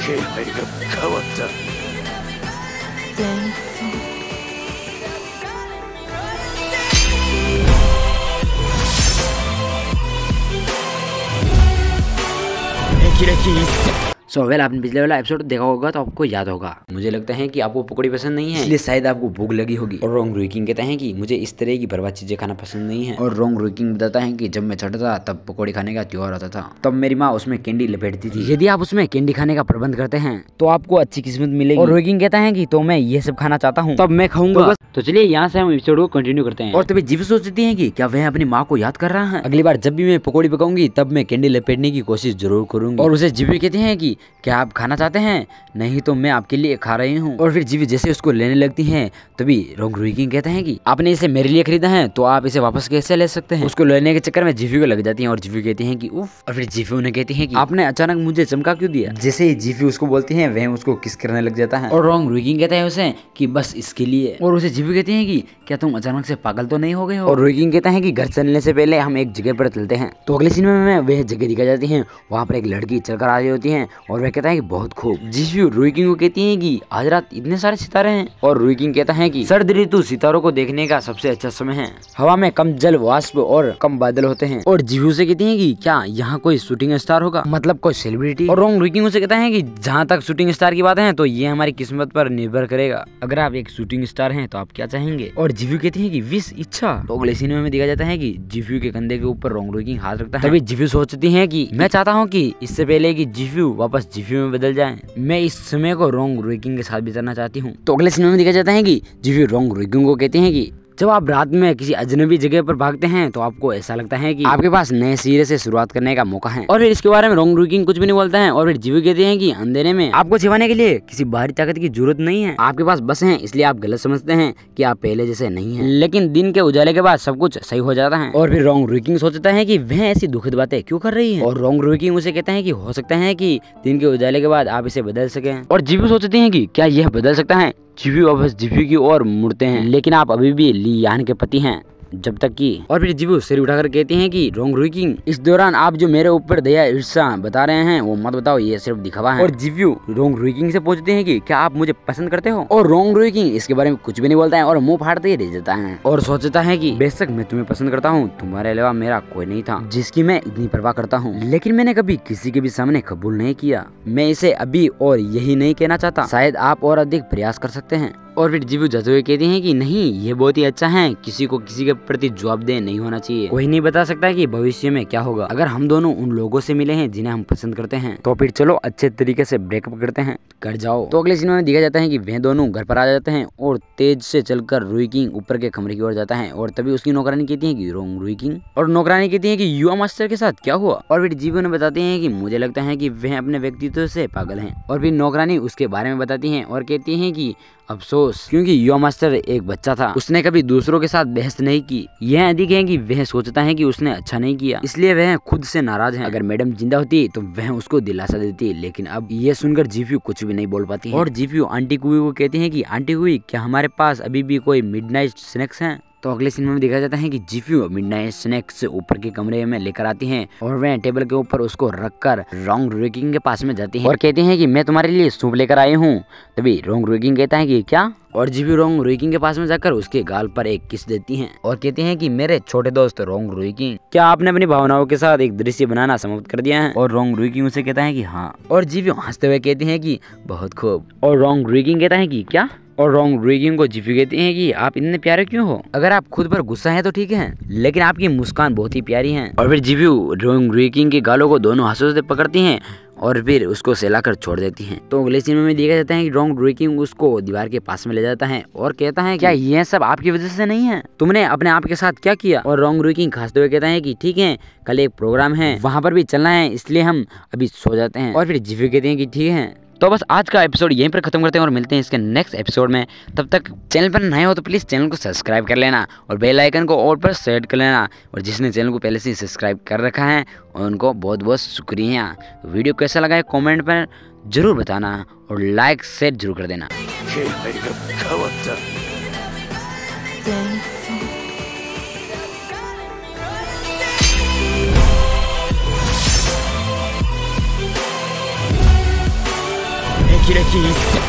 気配が変わった。前奏。सो well आपने पिछले वाला एपिसोड देखा होगा तो आपको याद होगा। मुझे लगता है कि आपको पकौड़ी पसंद नहीं है, इसलिए शायद आपको भूख लगी होगी। और रोंग रुइकिंग कहता है कि मुझे इस तरह की बर्बाद चीजें खाना पसंद नहीं है। और रोंग रुइकिंग बताता है कि जब मैं छोटा था तब पकौड़ी खाने का त्योहार आता था, तब मेरी माँ उसमें कैंडी लपेटती थी। यदि आप उसमें कैंडी खाने का प्रबंध करते हैं तो आपको अच्छी किस्मत मिलेगी। और रुइकिंग कहता है कि तो मैं ये सब खाना चाहता हूँ, तब मैं खाऊंगा। तो चलिए यहाँ से हम एपिसोड को कंटिन्यू करते हैं। और तभी जीव सोचती है कि क्या वह अपनी माँ को याद कर रहा है। अगली बार जब भी मैं पकौड़ी पकाऊंगी तब मैं कैंडी लपेटने की कोशिश जरूर करूंगी। और उसे जीवी कहती है कि क्या आप खाना चाहते हैं? नहीं तो मैं आपके लिए खा रही हूँ। और फिर जीवी जैसे उसको लेने लगती है तभी रोंग रुइकिंग कहते हैं कि आपने इसे मेरे लिए खरीदा है तो आप इसे वापस कैसे ले सकते हैं। उसको लेने के चक्कर में जीवी को लग जाती है और जीवी कहती है कि उफ। और फिर जीवी उन्हें कहती है कि आपने अचानक मुझे चमका क्यों दिया। जैसे ही जीवी उसको बोलती है वह उसको किस करने लग जाता है। और रोंग रुइकिंग कहता है उसे कि बस इसके लिए। और उसे जीवी कहती है कि क्या तुम अचानक से पागल तो नहीं हो गए हो। और रुइकिंग कहता है कि घर चलने से पहले हम एक जगह पर चलते हैं। तो अगले सीन में वह जगह दिखाई जाती है, वहाँ पर एक लड़की चलकर आ रही होती है और वह कहता है कि बहुत खूब। जीवी रुइकिंग को कहती है कि आज रात इतने सारे सितारे हैं। और रुइकिंग कहता है कि सर्द ऋतु सितारों को देखने का सबसे अच्छा समय है, हवा में कम जल वाष्प और कम बादल होते हैं। और जीवी से कहती है कि क्या यहाँ कोई शूटिंग स्टार होगा, मतलब कोई सेलिब्रिटी। और रोंग रुइकिंग उसे कहता है कि जहाँ तक शूटिंग स्टार की बात है तो ये हमारी किस्मत पर निर्भर करेगा। अगर आप एक शूटिंग स्टार हैं तो आप क्या चाहेंगे। और जीवी कहती है कि विश इच्छा। तो अगले सीन में दिखा जाता है कि जीवी के कंधे के ऊपर रोंग रुइकिंग हाथ रखता है। तभी जीवी सोचती है कि मैं चाहता हूँ कि इससे पहले कि जीवी वापस जीवी में बदल जाए, मैं इस समय को रोंग रुइकिंग के साथ बिताना चाहती हूँ। तो अगले सीन में दिखा जाता है कि जीवी रोंग रुइकिंग को कहते हैं कि जब आप रात में किसी अजनबी जगह पर भागते हैं तो आपको ऐसा लगता है कि आपके पास नए सिरे से शुरुआत करने का मौका है। और फिर इसके बारे में रोंग रुइकिंग कुछ भी नहीं बोलता है। और फिर जीवी कहते हैं कि अंधेरे में आपको छिपाने के लिए किसी बाहरी ताकत की जरूरत नहीं है, आपके पास बस है, इसलिए आप गलत समझते हैं कि आप पहले जैसे नहीं है। लेकिन दिन के उजाले के बाद सब कुछ सही हो जाता है। और फिर रोंग रुइकिंग सोचता है कि वह ऐसी दुखद बातें क्यों कर रही है। और रोंग रुइकिंग उसे कहता है कि हो सकता है कि दिन के उजाले के बाद आप इसे बदल सके। और जीवी सोचती है कि क्या यह बदल सकता है। जीवी वापस जीवी की ओर मुड़ते हैं, लेकिन आप अभी भी ली यान के पति हैं जब तक कि। और फिर जीवी सिर उठाकर कहते हैं कि रोंग रुइकिंग इस दौरान आप जो मेरे ऊपर दया ईर्ष्या बता रहे हैं वो मत बताओ, ये सिर्फ दिखावा है। और जीवी रोंग रुइकिंग से पूछते हैं कि क्या आप मुझे पसंद करते हो। और रोंग रुइकिंग इसके बारे में कुछ भी नहीं बोलता है और मुंह फाड़ते ही रह जाता है। और सोचता है कि बेशक मैं तुम्हें पसंद करता हूँ, तुम्हारे अलावा मेरा कोई नहीं था जिसकी मैं इतनी परवाह करता हूँ, लेकिन मैंने कभी किसी के भी सामने कबूल नहीं किया। मैं इसे अभी और यही नहीं कहना चाहता, शायद आप और अधिक प्रयास कर सकते हैं। और फिर जीवी जाते हुए कहती हैं कि नहीं, ये बहुत ही अच्छा है, किसी को किसी के प्रति जवाबदेह नहीं होना चाहिए। कोई नहीं बता सकता कि भविष्य में क्या होगा। अगर हम दोनों उन लोगों से मिले हैं जिन्हें हम पसंद करते हैं तो फिर चलो अच्छे तरीके से ब्रेकअप करते हैं, घर जाओ। तो अगले सीन में दिखा जाता है कि वे दोनों घर पर आ जाते हैं और तेज से चलकर रुइकिंग ऊपर के कमरे की ओर जाता है। और तभी उसकी नौकरानी कहती है कि रोंग रुइकिंग। और नौकरानी कहती है कि युवा मास्टर के साथ क्या हुआ। और फिर जीवी उन्हें बताते हैं कि मुझे लगता है कि वह अपने व्यक्तित्व से पागल हैं। और फिर नौकरानी उसके बारे में बताती है और कहती है कि अफसोस, क्योंकि युवा मास्टर एक बच्चा था, उसने कभी दूसरों के साथ बहस नहीं की। यह अधिक है कि वह सोचता है कि उसने अच्छा नहीं किया, इसलिए वह खुद से नाराज है। अगर मैडम जिंदा होती तो वह उसको दिलासा देती, लेकिन अब यह सुनकर जीवी कुछ भी नहीं बोल पाती है। और जीवी आंटी कुई को कहती है कि आंटी कुई, क्या हमारे पास अभी भी कोई मिडनाइट स्नैक्स हैं। तो अगले सीन में दिखाया जाता है कि जीवी मिडनाइट स्नैक्स ऊपर के कमरे में लेकर आती हैं और वह टेबल के ऊपर उसको रखकर रोंग रुइकिंग के पास में जाती हैं और कहती हैं कि मैं तुम्हारे लिए सूप लेकर आई हूँ। तभी रोंग रुइकिंग कहता है कि क्या। और जीवी रोंग रुइकिंग के पास में जाकर उसके गाल पर एक किस देती हैं और कहती हैं कि मेरे छोटे दोस्त रोंग रुइकिंग, क्या आपने अपनी भावनाओं के साथ एक दृश्य बनाना समाप्त कर दिया है। और रोंग रुइकिंग उसे कहता है कि हाँ। और जीवी हंसते हुए कहती है कि बहुत खूब। और रोंग रुइकिंग कहता है कि क्या। और रोंग रुइकिंग को जीवी कहते हैं कि आप इतने प्यारे क्यों हो। अगर आप खुद पर गुस्सा है तो ठीक है, लेकिन आपकी मुस्कान बहुत ही प्यारी है। और फिर जीवी रोंग रुइकिंग के गालों को दोनों हाथों से पकड़ती हैं और फिर उसको सहलाकर छोड़ देती हैं। तो अगले सीन में देखा जाता है कि रोंग रुइकिंग उसको दीवार के पास में ले जाता है और कहता है क्या ये सब आपकी वजह से नहीं है, तुमने अपने आप के साथ क्या किया। और रोंग रुइकिंग खासते हुए कहता है कि ठीक है, कल एक प्रोग्राम है, वहाँ पर भी चलना है, इसलिए हम अभी सो जाते हैं। और फिर जीवी कहते हैं कि ठीक है। तो बस आज का एपिसोड यहीं पर खत्म करते हैं और मिलते हैं इसके नेक्स्ट एपिसोड में। तब तक चैनल पर नए हो तो प्लीज़ चैनल को सब्सक्राइब कर लेना और बेल आइकन को ऑल पर सेट कर लेना। और जिसने चैनल को पहले से सब्सक्राइब कर रखा है उनको बहुत बहुत शुक्रिया। वीडियो कैसा लगा है कमेंट पर जरूर बताना और लाइक शेयर जरूर कर देना। 歴一戦